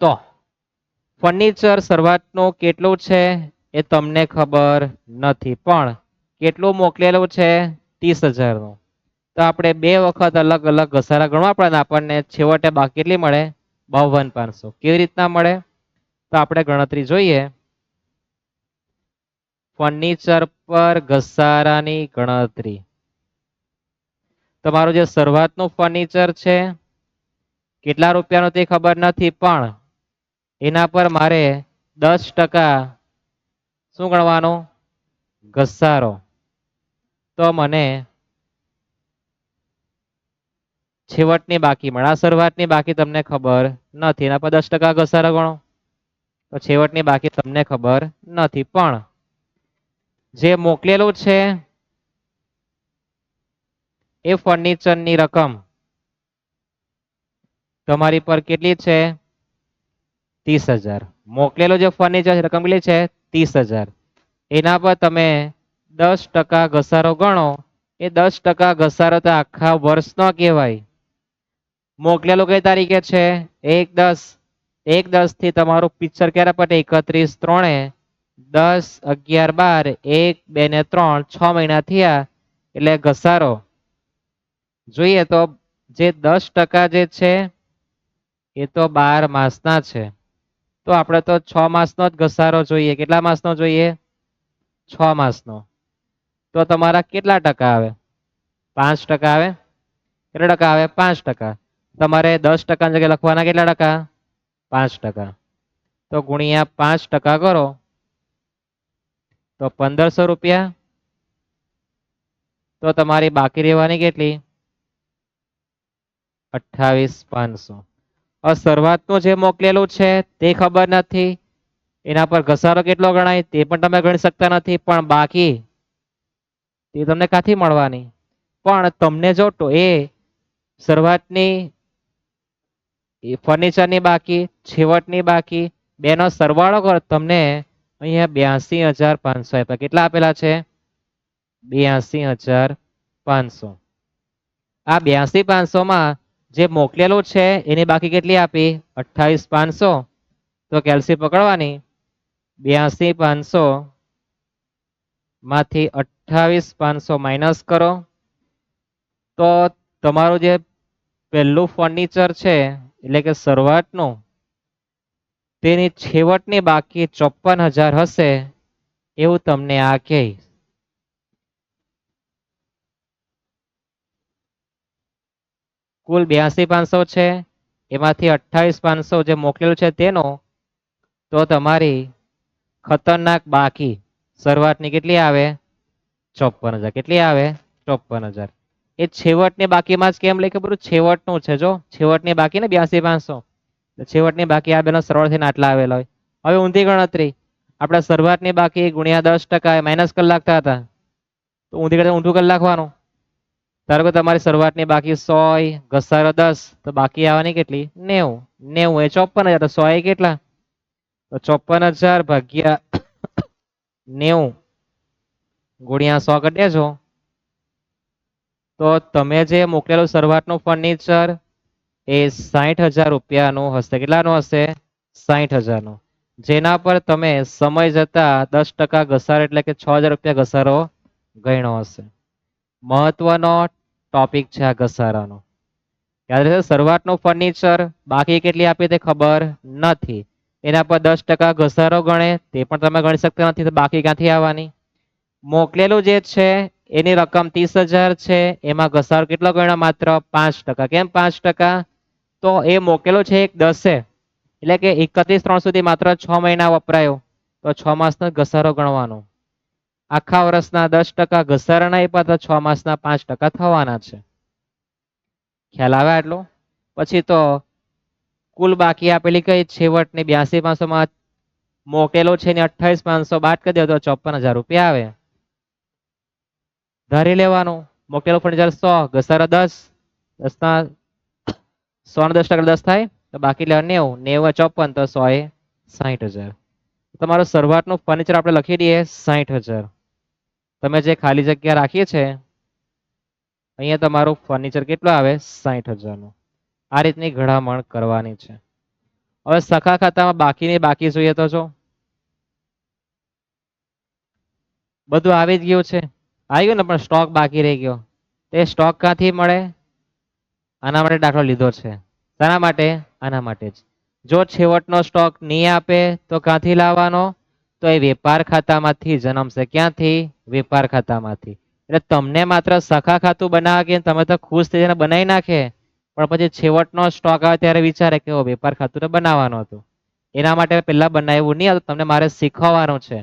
તો ફર્નિચર શરૂઆતનું કેટલું છે એ તમને ખબર નથી, પણ કેટલું મોકલેલું છે? 30,000 નું. તો આપણે 2 વખત અલગ અલગ ઘસારા ગણવા પડે, આપણને છેવટે બાકી કેટલી મળે? 52,500. કેવી રીતના મળે? તો આપણે ગણતરી જોઈએ. ફર્નિચર પર ઘસારાની ગણતરી. તમારું જે શરૂઆતનું ફર્નિચર છે કેટલા રૂપિયાનું તે ખબર નથી, પણ એના પર મારે 10% શું ગણવાનું? ઘસારો. તો મને છેવટની બાકી મળે. આ શરૂઆતની બાકી તમને ખબર નથી, એના પર 10% ઘસારો ગણો તો છેવટની બાકી તમને ખબર નથી. પણ જે મોકલેલું છે એ ફર્નિચરની રકમ તમારી પર કેટલી છે? 30,000. મોકલેલો જે ફર્નિચર રકમ કેટલી છે? 30,000. એના પર તમે 10% ઘસારો ગણો. એ 10% ઘસારો તો આખા વર્ષનો કહેવાય. મોકલેલું કઈ તારીખે છે? 1/10. 1/10 થી તમારું પિક્ચર ક્યારે પટે? 31/3. 10, 11, 12, 1, 2 ને 3, 6 મહિના થયા. એટલે ઘસારો જોઈએ તો જે 10% જે છે એ તો 12 માસના છે. તો આપણે તો 6 માસનો જ ઘસારો જોઈએ. કેટલા માસનો જોઈએ? 6 માસનો. તો તમારા કેટલા ટકા આવે? 5% આવે. કેટલા ટકા આવે? 5%. તમારે 10% જગ્યાએ લખવાના કેટલા ટકા? 5%. તો ગુણ્યા 5% કરો તો 1500 રૂપિયા. તો તમારી બાકી રહેવાની કેટલી? 28,500. હવે શરૂઆતનું જે મોકલેલું છે તે ખબર નથી, એના પર ઘસારો કેટલો ગણાય તે પણ તમે ગણી શકતા નથી, પણ બાકી તે તમને ક્યાંથી મળવાની? પણ તમને જો એ શરૂઆતની ફર્નિચરની બાકી, છેવટની બાકી બેનો સરવાળો કરો તમને અહીંયા 82,500 આપ્યા. કેટલા આપેલા છે? 82,500. આ 82,500 માં જે મોકલેલું છે એની બાકી કેટલી આપી? 28,500. તો કેલ્સી પકડવાની. 82,500 માંથી 28,500 માઇનસ કરો તો તમારું જે પહેલું ફર્નિચર છે એટલે કે શરૂઆતનું તેની છેવટની બાકી 54,000 હશે એવું તમને આ કહે. કુલ 82,500 છે, એમાંથી 28,500 જે મોકલેલું છે તેનો, તો તમારી ખતરનાક બાકી શરૂઆતની કેટલી આવે? 54,000. કેટલી આવે? 54,000. એ છેવટની બાકીમાં જ કેમ લખ્યું? બધું છેવટનું છે. જો છેવટની બાકી ને 82,500, છેવટની બાકી આ બેનો સરવાળો થઈને આટલા આવેલા હોય. હવે ઊંધી ગણતરી, આપણે શરૂઆતની બાકી ગુણ્યા 10% માઇનસ કરી નાખતા હતા, તો ઊંધી ગણતરી ઊંધું કરી નાખવાનું. ધારો કે તમારી શરૂઆતની બાકી 100, ઘસારો 10, તો બાકી આવવાની કેટલી? 90. 90 એ 54,000. તો 100 એ કેટલા? તો 54,000 ભાગ્યા 90 ગુણ્યા 100 કરી દેજો. તો તમે જે મોકલેલું શરૂઆતનું ફર્નિચર એ 60,000 રૂપિયાનું હશે. કેટલાનું હશે? 60,000નું. જેના પર તમે સમય જતા 10% ઘસારો એટલે કે 6,000 રૂપિયા ઘસારો ગણ્યો હશે. મહત્વનો ટોપિક છે આ ઘસારાનો. યાદ રહેશે, શરૂઆતનું ફર્નિચર બાકી કેટલી આપી તે ખબર નથી, એના પર 10% ઘસારો ગણે તે પણ તમે ગણી શકતા નથી, તો બાકી ક્યાંથી આવવાની? મોકલેલું જે છે એની રકમ 30,000 છે, એમાં ઘસારો કેટલો ગણ્યો? માત્ર 5%. કેમ 5%? તો એ મોકેલો છે એક 10, એટલે કે 31/3 સુધી માત્ર 6 મહિના વપરાયો, તો 6 માસનો ઘસારો ગણવાનો. આખા વર્ષના 10% ઘસારાના આપ્યા તો 6 માસના 5% થવાના છે. ખ્યાલ આવે આટલો? પછી તો કુલ બાકી આપેલી કઈ? છેવટની 82,500 માં મોકેલો છે ને 28,500 બાદ કરી દો તો 54,000 રૂપિયા આવે. ધારી લેવાનું મોકેલો ફર્નિચર 100, ઘસારા 10, 10 100 ને 10% 10 થાય, તો બાકી લેવા 90, 90 54, તો 100 એ 60,000. તમારું શરૂઆતનું ફર્નિચર આપણે લખી દઈએ 60,000. તમે જે ખાલી જગ્યા રાખી છે અહીંયા તમારું ફર્નિચર કેટલું આવે? 60,000નું. આ રીતની ઘડામણ કરવાની છે. હવે સખા ખાતામાં બાકીની બાકી જોઈએ તો જો બધું આવી જ ગયું છે, આવી ગયું ને, પણ સ્ટોક બાકી રહી ગયો. તે સ્ટોક ક્યાંથી મળે? આના માટે દાખલો લીધો છે. શાના માટે? આના માટે જ. જો છેવટનો સ્ટોક નહીં આપે તો ક્યાંથી લાવવાનો? તો એ વેપાર ખાતામાંથી જન્મશે. ક્યાંથી? વેપાર ખાતામાંથી. એટલે તમને માત્ર સખા ખાતું બનાવે કે તમે તો ખુશ થઈ જઈને બનાવી નાખે, પણ પછી છેવટનો સ્ટોક આવે ત્યારે વિચારે કે વેપાર ખાતું તો બનાવવાનું હતું. એના માટે પહેલા બનાવ્યું નહીં, તમને મારે શીખવવાનું છે.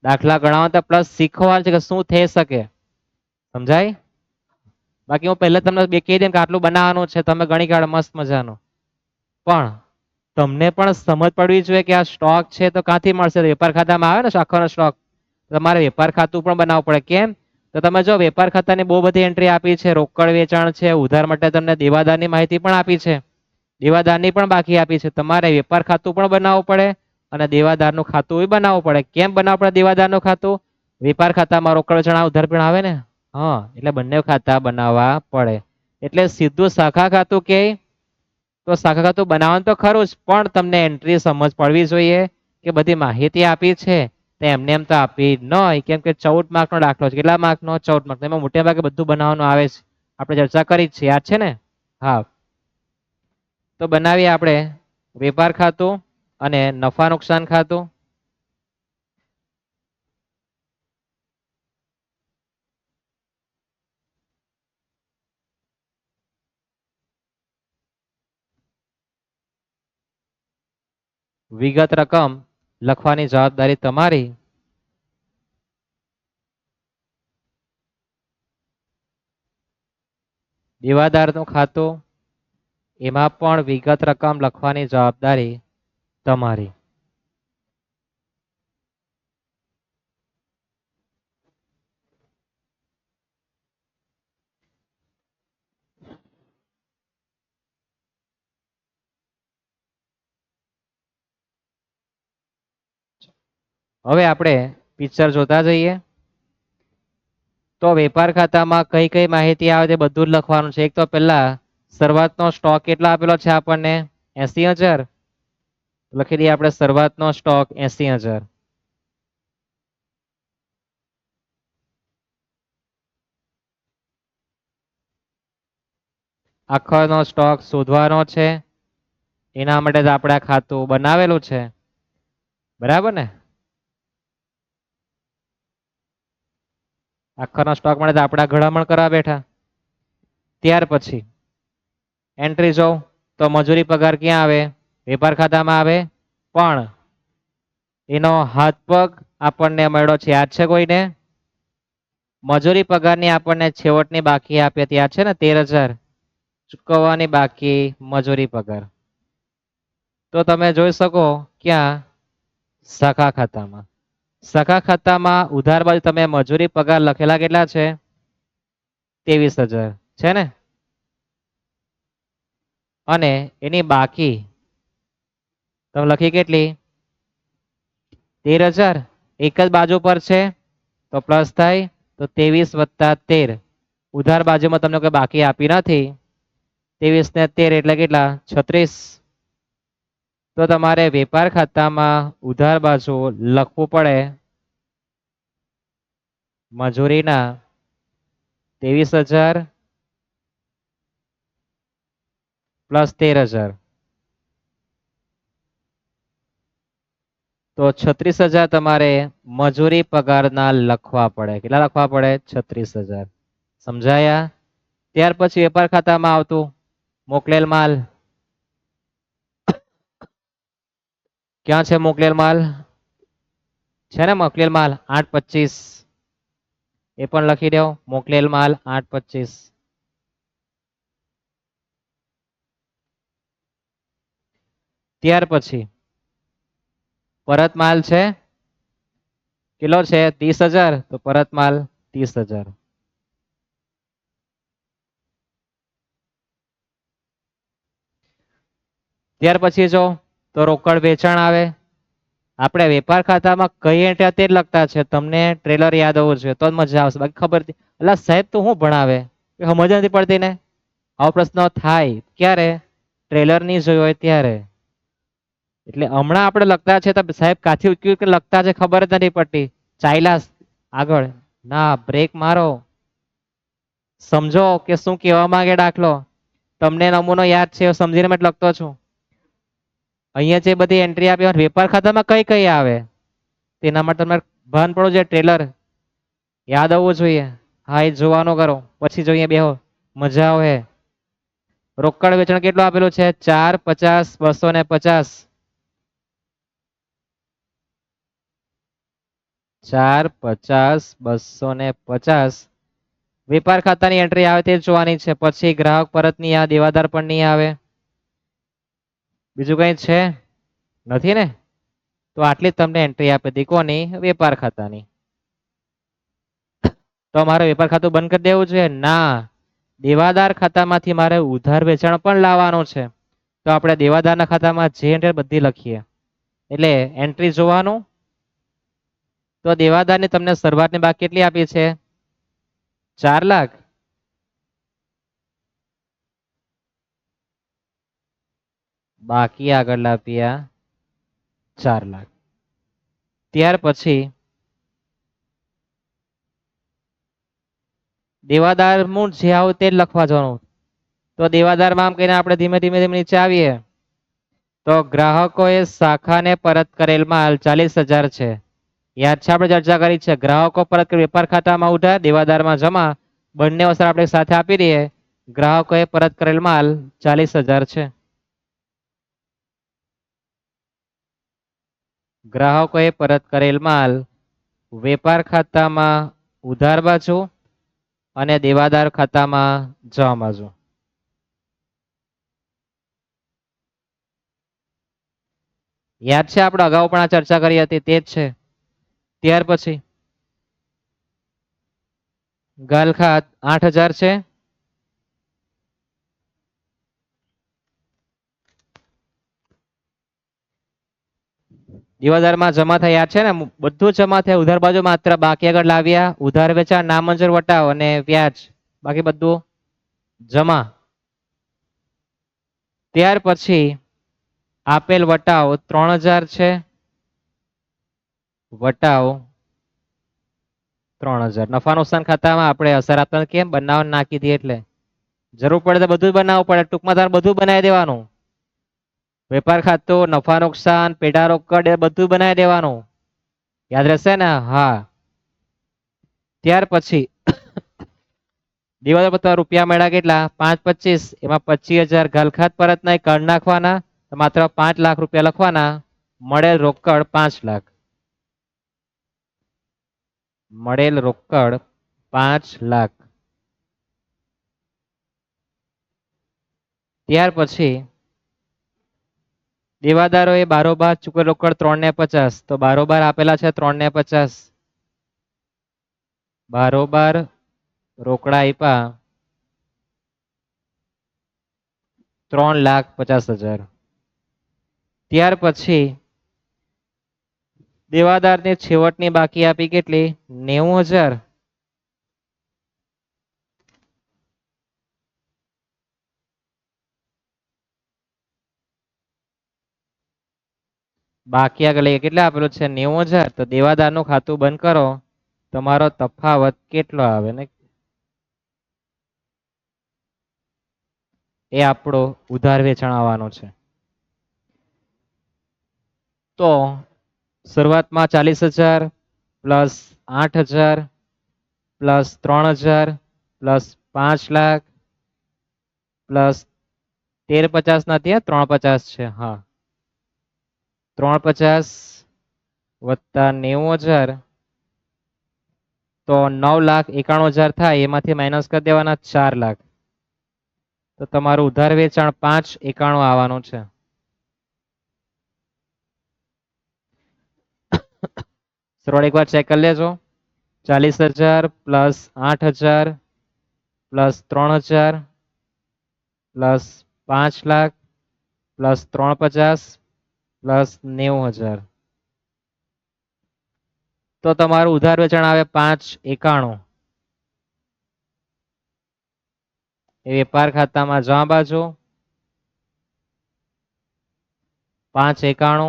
દાખલા ગણાવવા તો પ્લસ શીખવાનું છે કે શું થઈ શકે. સમજાય? બાકી હું પહેલા તમને બે કહી દઉં કે આટલું બનાવવાનું છે, તમે ગણી કાઢો મસ્ત મજાનું, પણ તમને પણ સમજ પડવી જોઈએ કે આ સ્ટોક છે તો ક્યાંથી મળશે? વેપાર ખાતામાં આવે ને આખાનો સ્ટોક, તમારે વેપાર ખાતું પણ બનાવવું પડે. કેમ? તો તમે જો વેપાર ખાતાની બહુ બધી એન્ટ્રી આપી છે, રોકડ વેચાણ છે, ઉધાર માટે તમને દેવાદારની માહિતી પણ આપી છે, દેવાદારની પણ બાકી આપી છે. તમારે વેપાર ખાતું પણ બનાવવું પડે અને દેવાદારનું ખાતું બી બનાવવું પડે. કેમ બનાવવું પડે દેવાદારનું ખાતું? વેપાર ખાતામાં રોકડ વેચાણ ઉધાર પણ આવે ને, હા, એટલે બંને ખાતા બનાવવા પડે. એટલે સીધું શાખા ખાતું કે, તો શાખા ખાતું બનાવવાનું તો ખરું જ, પણ તમને એન્ટ્રી સમજ પડવી જોઈએ કે બધી માહિતી આપી છે તો એમને એમ તો આપી ન હોય. કેમ કે 14 માર્કનો દાખલો છે. કેટલા માર્કનો? 14 માર્ક. એમાં મોટે ભાગે બધું બનાવવાનું આવે છે, આપણે ચર્ચા કરી જ છે, યાદ છે ને? હા. તો બનાવીએ આપણે વેપાર ખાતું અને નફા નુકસાન ખાતું. વિગત રકમ લખવાની જવાબદારી તમારી. દેવાદારનું ખાતું, એમાં પણ વિગત રકમ લખવાની જવાબદારી તમારી. હવે આપણે પિક્ચર જોતા જઈએ. તો વેપાર ખાતામાં કઈ કઈ માહિતી આવે છે બધું જ લખવાનું છે. એક તો પહેલા શરૂઆતનો સ્ટોક કેટલો આપેલો છે આપણને 80,000. લખી દઈએ આપણે શરૂઆતનો સ્ટોક 80,000. આખોનો સ્ટોક શોધવાનો છે, એના માટે જ આપણે ખાતું બનાવેલું છે, બરાબર ને? આખોનો સ્ટોક માટે આપણે ગળામણ કરવા બેઠા. ત્યાર પછી એન્ટ્રી જો તો મજૂરી પગાર ક્યાં આવે? વેપાર ખાતામાં આવે, પણ એનો હાથ પગ આપણને મળ્યો છે, યાદ છે કોઈને? મજૂરી પગારની આપણને છેવટની બાકી આપે ત્યાં છે ને 13,000 ચૂકવવાની બાકી મજૂરી પગાર. તો તમે જોઈ શકો ક્યાં? શાખા ખાતામાં. શાખા ખાતામાં ઉધાર બાજુ તમે મજૂરી પગાર લખેલા કેટલા છે? 23,000 છે ને? અને એની બાકી તમે લખી કેટલી? 13,000. એક જ બાજુ પર છે તો પ્લસ થાય, તો 23 + 13. ઉધાર બાજુમાં તમને કોઈ બાકી આપી નથી. 23 ને 13 એટલે કેટલા? 36. તો તમારે વેપાર ખાતામાં ઉધાર બાજુ લખવું પડે મજૂરીના 23,000 + 13,000. તો 36,000 તમારે મજૂરી પગારના લખવા પડે. કેટલા લખવા પડે? 36,000. સમજાયા? ત્યાર પછી વેપાર ખાતામાં આવતું મોકલેલ માલ. ક્યાં છે મોકલેલ માલ? છે ને મોકલેલ માલ 825. એ પણ લખી દો, મોકલેલ માલ 825. ત્યાર પછી પરત માલ છે કેટલો છે? 30,000. તો પરત માલ 30,000. ત્યાર પછી જો તો રોકડ વેચાણ આવે. આપણે વેપાર ખાતામાં કઈ એન્ટ્રી તે જ લખતા છે. તમને ટ્રેલર યાદ હોવું જોઈએ તો જ મજા આવશે, બાકી ખબર એટલે સાહેબ તો હું ભણાવે એ સમજ નથી પડતી ને. આવો પ્રશ્ન થાય ક્યારે? ટ્રેલર ની જોઈ હોય ત્યારે. એટલે હમણાં આપણે લખતા છે તો સાહેબ કાથી ઉચક્યું લખતા છે ખબર જ નથી પડતી. ચાલ્યા આગળ. ના, બ્રેક મારો, સમજો કે શું કહેવા માંગે દાખલો. તમને નમૂનો યાદ છે સમજીને મેં લખતો છું. અહીંયા જે બધી એન્ટ્રી આપી વેપાર ખાતામાં કઈ કઈ આવે તેના માટે તમારે ભાન પડો છે. ટ્રેલર યાદ આવવું જોઈએ. હા, એ જોવાનું કરો, પછી જોઈએ બેહો, મજા આવે. રોકડ વેચાણ કેટલું આપેલું છે? 4, 50, 200 ને 50. 4, 50, 200 ને 50. વેપાર ખાતાની એન્ટ્રી આવે તે જોવાની છે. પછી ગ્રાહક પરત ની આવે, દેવાદાર પણ નહીં આવે. બીજું કઈ છે? નથી ને? તો આટલી તમને એન્ટ્રી આપી હતી કોની? વેપાર ખાતાની. તો મારે વેપાર ખાતું બંધ કરી દેવું છે? ના, દેવાદાર ખાતામાંથી મારે ઉધાર વેચાણ પણ લાવવાનું છે. તો આપણે દેવાદારના ખાતામાં જે એન્ટ્રી બધી લખીએ. એટલે એન્ટ્રી જોવાનું. તો દેવાદારની તમને શરૂઆતની બાકી કેટલી આપી છે? 4 લાખ. બાકી આગળ આપ્યા 4 લાખ. ત્યાર પછી દેવાદાર મૂળ જે આવું તે જ લખવા જવાનું. તો દેવાદારમાં આમ કહીને આપણે ધીમે ધીમે ધીમે નીચે આવીએ. તો ગ્રાહકોએ શાખાને પરત કરેલ માલ 40,000 છે. યાદ છે આપણે ચર્ચા કરી છે. ગ્રાહકો પરત વેપાર ખાતામાં ઉધાર, દેવાદારમાં જમા, બંને અસર આપણે સાથે આપી દઈએ. ગ્રાહકોએ પરત કરેલ માલ 40,000 છે. ગ્રાહકોએ પરત કરેલ માલ વેપાર ખાતામાં ઉધાર બાજુ અને દેવાદાર ખાતામાં જમા બાજુ. યાદ છે આપણે અગાઉ પણ આ ચર્ચા કરી હતી તે જ છે. ત્યાર પછી ગાલખાત 8000 છે. દેવાદારમાં જમા થયા છે ને, બધું જમા થયા. ઉધાર બાજુ માત્ર બાકી આગળ લાવ્યા, ઉધાર વેચાણ, નામંજૂર વટાવ અને વ્યાજ, બાકી બધું જમા. ત્યાર પછી આપેલ વટાવ 3000 છે. વટાવ 3000. નફા નુકસાન ખાતામાં આપણે અસર કેમ બનાવવા નાખી દઈએ, એટલે જરૂર પડે તો બધું જ બનાવવું પડે. ટૂંકમાં તારે બધું બનાવી દેવાનું. વેપાર ખાતું, નફા નુકસાન, પેટા રોકડ એ બધું બનાવી દેવાનું. યાદ રહેશે ને? હા. ત્યાર પછી દિવાળી પર રૂપિયા મળ્યા કેટલા? 525. એમાં 25000 ઘાલખાત પરત નહીં કાઢ નાખવાના. માત્ર 5 લાખ રૂપિયા લખવાના. મળેલ રોકડ 5 લાખ. મળેલ રોકડ 5 લાખ. ત્યાર પછી દેવાદારો એ બારોબાર ચૂકવેલ રોકડ 350. તો બારોબાર આપેલા છે 350. બારોબાર રોકડા આપ્યા 3,50,000. ત્યાર પછી દેવાદારની છેવટની બાકી આપી કેટલી? 90,000. બાકી આગળ લઈએ કેટલા આપેલું છે? 90,000. તો દેવાદારનું ખાતું બંધ કરો. તમારો તફાવત કેટલો આવે ને એ આપણો ઉધાર વેચાણ આવવાનો છે. તો શરૂઆતમાં 40,000 plus 8,000 plus 3,000 plus 5 lakh plus 1350 નથી, 350 છે. હા, 350 વત્તા 90,000 તો 9,91,000 થાય. એમાંથી માઇનસ કરી દેવાના 4 લાખ. તો તમારું ઉધાર વેચાણ 591 આવવાનું છે. સરળ એકવાર ચેક કરી લેજો. 40,000 plus 8,000 plus 3,000 plus 5 lakh plus 350 plus 90,000. તો તમારું ઉધાર વેચાણ આવે 591. એ વેપાર ખાતામાં જમા બાજુ 591.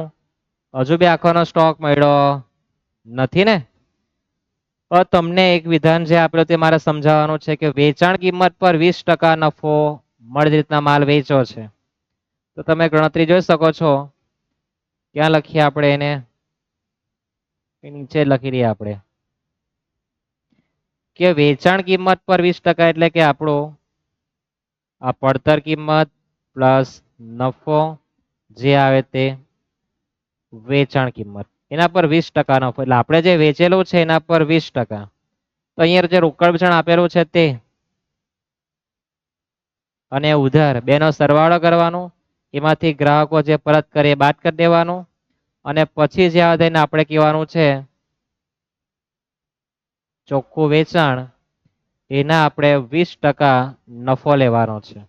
હજુ બી આખાનો સ્ટોક મળ્યો નથી ને? તમને એક વિધાન જે આપ્યો તે મારે સમજાવવાનું છે કે વેચાણ કિંમત પર 20% નફો મળતી રીતના માલ વેચો છે. તો તમે ગણતરી જોઈ શકો છો. ક્યાં લખીએ આપણે એને? નીચે લખી દઈએ આપણે કે વેચાણ કિંમત પર 20% એટલે કે આપણો આ પડતર કિંમત પ્લસ નફો જે આવે તે વેચાણ કિંમત, એના પર 20% નફો. એટલે આપણે જે વેચેલું છે એના પર 20%. તો અહીંયા જે રોકડ વેચાણ આપેલું છે તે અને ઉધાર બેનો સરવાળો કરવાનો. એમાંથી ગ્રાહકો જે પરત કરે એ બાદ કરી દેવાનું. અને પછી જે આવે આપણે કહેવાનું છે ચોખ્ખું વેચાણ. એના આપણે 20% નફો લેવાનો છે.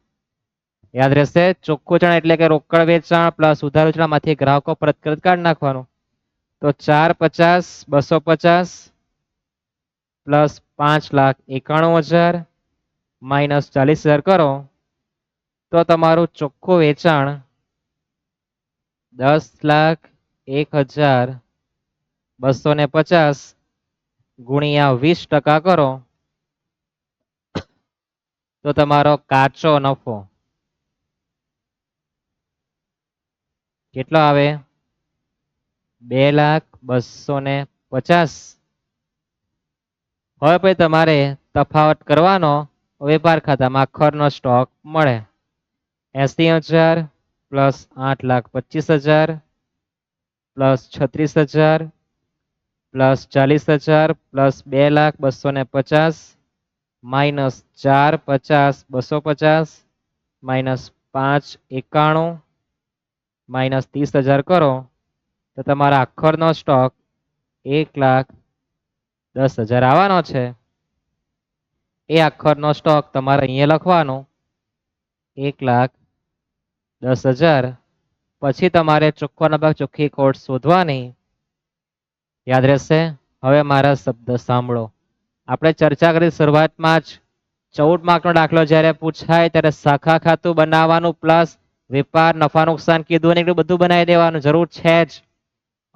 યાદ રહેશે? ચોખ્ખું વેચાણ એટલે કે રોકડ વેચાણ પ્લસ ઉધાર વેચાણ માંથી ગ્રાહકો પરત કરે કાઢી નાખવાનું. તો 450 250 પ્લસ 5,91,000 માઇનસ 40,000 કરો તો તમારું ચોખ્ખું વેચાણ 10,01,250 ગુણ્યા 20% કરો તો તમારો કાચો નફો કેટલો આવે? 2,250. હવે પછી તમારે તફાવત કરવાનો. વેપાર ખાતામાં આખરનો સ્ટોક મળે 80,000 plus 8,25,000 plus 36,000 plus 40,000 plus 2,250,000 minus 4,50,000 250 minus 5,91 minus 30,000 કરો તો તમારા અખરનો સ્ટોક 1,10,000 આવવાનો છે. એ અખરનો સ્ટોક તમારે અહીંયા લખવાનો 1,10,000. પછી તમારે ચોખ્ખો નફા ચોખ્ખી ખોટ શોધવાની. યાદ રહેશે? હવે મારા શબ્દ સાંભળો. આપણે ચર્ચા કરી શરૂઆતમાં જ 14 માર્કનો દાખલો જ્યારે પૂછાય ત્યારે શાખા ખાતું બનાવવાનું પ્લસ વેપાર નફા નુકસાન કીધું ને એટલું બધું બનાવી દેવાનું જરૂર છે જ.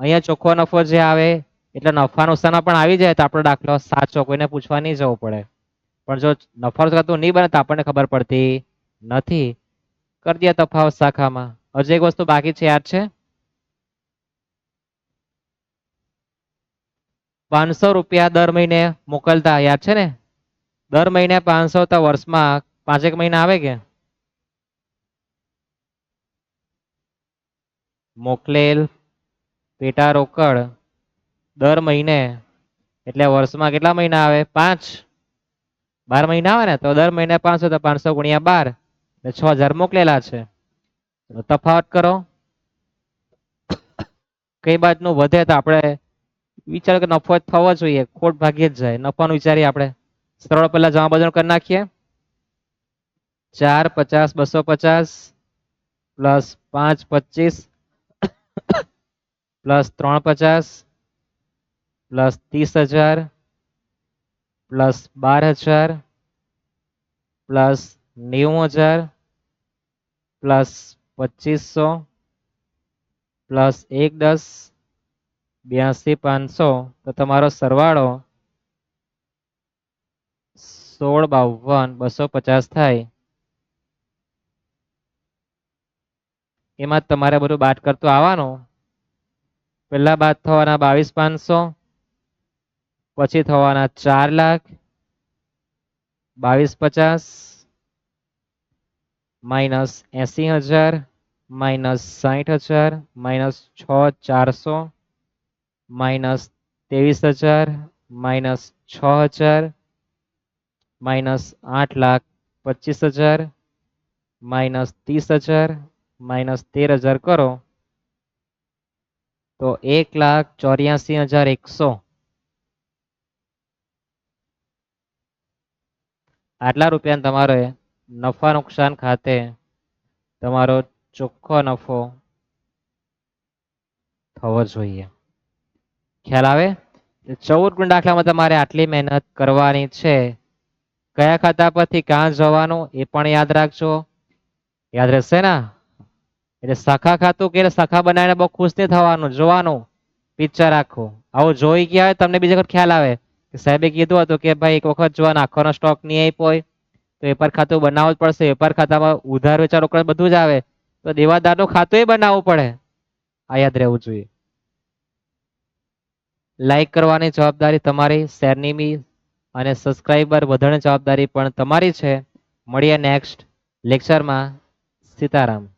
અહીંયા ચોખ્ખો નફો જે આવે એટલે નફા નુકસાન પણ આવી જાય તો આપણો દાખલો સાચો, કોઈને પૂછવા નહીં જવું પડે. પણ જો નફા ખાતું નહીં બને તો આપણને ખબર પડતી નથી. કરી દે તફાવત શાખામાં. હજી એક વસ્તુ બાકી છે, યાદ છે? 500 રૂપિયા દર મહિને મોકલતા, યાદ છે ને? દર મહિને 500 તો વર્ષમાં 5 મહિના આવે કે મોકલેલ પેટા રોકડ દર મહિને એટલે વર્ષમાં કેટલા મહિના આવે? 5. 12 મહિના આવે ને, તો દર મહિને 500 તો 500 ગુણ્યા 12 એટલે 6,000 મોકલેલા છે. તફાવત કરો. કઈ બાજુનું વધે તો આપણે વિચાર કે નફો થવો જોઈએ, ખોટ ભાગી જ જાય. નફાનું વિચારીએ આપણે. સરળ પહેલા જમા બજાર કરી નાખીએ. 4,50 250 plus 5,25 plus 3,50 plus 30,000 plus 12,000 plus 90,000 plus 2,500 plus 1,10 82,500 તો તમારો સરવાળો 16,52,250 થાય. એમાં તમારે બધું બાદ કરતું આવવાનું. પહેલા બાદ થવાના 22,500 પછી થવાના 4,00,000 22,50 minus 80,000 minus 60,000 minus 6,400 minus 23,000 minus 6,000 minus 8,25,000 minus 30,000 minus 13,000 કરો તો 1,84,100. આટલા રૂપિયા તમારે નફા નુકસાન ખાતે તમારો ચોખ્ખો નફો થવો જોઈએ. ખ્યાલ આવે? 14 દાખલામાં તમારે આટલી મહેનત કરવાની છે. કયા ખાતા પરથી ક્યાં જવાનું એ પણ યાદ રાખજો. યાદ રહેશે ને? એટલે શાખા ખાતું કે શાખા બનાવીને બહુ ખુશ નહીં થવાનું, જોવાનું પિક્ચર આખું. આવું જોઈ ગયા હોય તમને બીજી વખત ખ્યાલ આવે કે સાહેબે કીધું હતું કે ભાઈ એક વખત જો આખોનો સ્ટોક નહીં આપ્યો હોય તો વેપાર ખાતું બનાવવું જ પડશે. વેપાર ખાતામાં ઉધાર વેચાણ રોકડ બધું જ આવે તો દેવાદારનું ખાતું એ બનાવવું પડે. આ યાદ રહેવું જોઈએ. લાઈક કરવાની જવાબદારી તમારી, શેરની બી, અને સબસ્ક્રાઈબર વધારવાની જવાબદારી પણ તમારી છે. મળીએ નેક્સ્ટ લેક્ચરમાં. સીતારામ.